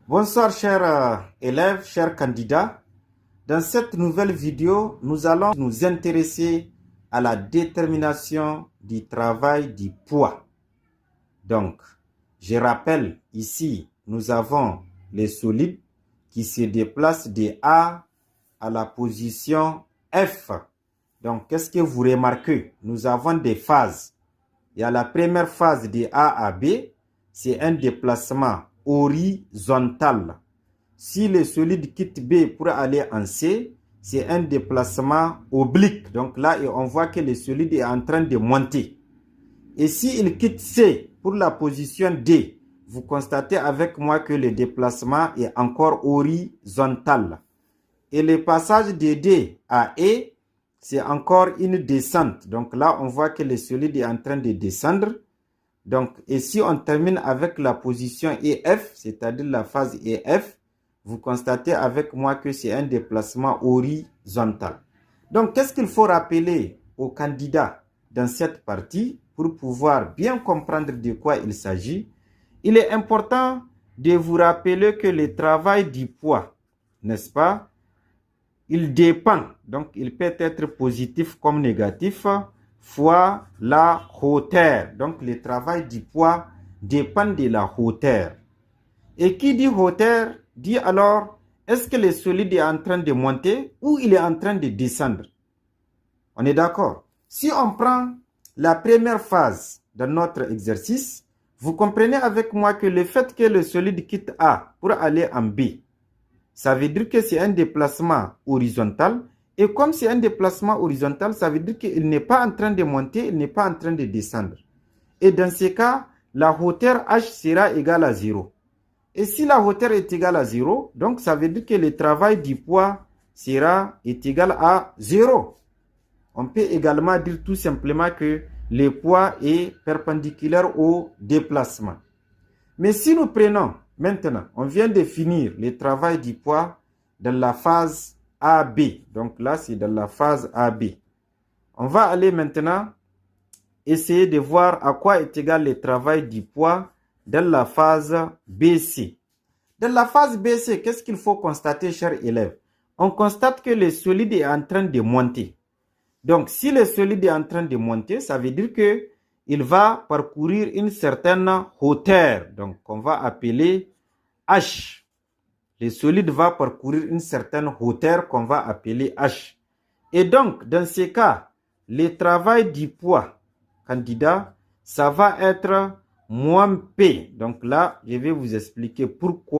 Bonsoir chers élèves, chers candidats. Dans cette nouvelle vidéo, nous allons nous intéresser à la détermination du travail du poids. Donc, je rappelle ici, nous avons les solides qui se déplacent de A à la position F. Donc, qu'est-ce que vous remarquez? Nous avons des phases. Il y a la première phase de A à B, c'est un déplacement horizontal. Si le solide quitte B pour aller en C, c'est un déplacement oblique. Donc là, on voit que le solide est en train de monter. Et s'il quitte C pour la position D, vous constatez avec moi que le déplacement est encore horizontal. Et le passage de D à E, c'est encore une descente. Donc là, on voit que le solide est en train de descendre. Donc, et si on termine avec la position EF, c'est-à-dire la phase EF, vous constatez avec moi que c'est un déplacement horizontal. Donc, qu'est-ce qu'il faut rappeler aux candidats dans cette partie pour pouvoir bien comprendre de quoi il s'agit? Il est important de vous rappeler que le travail du poids, n'est-ce pas, il dépend, donc il peut être positif comme négatif, fois la hauteur. Donc le travail du poids dépend de la hauteur. Et qui dit hauteur, dit alors, est-ce que le solide est en train de monter ou il est en train de descendre? On est d'accord? Si on prend la première phase de notre exercice, vous comprenez avec moi que le fait que le solide quitte A pour aller en B, ça veut dire que c'est un déplacement horizontal. Et comme c'est un déplacement horizontal, ça veut dire qu'il n'est pas en train de monter, il n'est pas en train de descendre. Et dans ce cas, la hauteur H sera égale à 0. Et si la hauteur est égale à 0, donc ça veut dire que le travail du poids est égal à 0. On peut également dire tout simplement que le poids est perpendiculaire au déplacement. Mais si nous prenons maintenant, on vient de finir le travail du poids dans la phase AB. Donc là, c'est dans la phase AB. On va aller maintenant essayer de voir à quoi est égal le travail du poids dans la phase BC. Dans la phase BC, qu'est-ce qu'il faut constater, chers élèves? On constate que le solide est en train de monter. Donc, si le solide est en train de monter, ça veut dire que il va parcourir une certaine hauteur. Donc, on va appeler H. Le solide va parcourir une certaine hauteur qu'on va appeler H. Et donc, dans ce cas, le travail du poids, candidat, ça va être moins P. Donc là, je vais vous expliquer pourquoi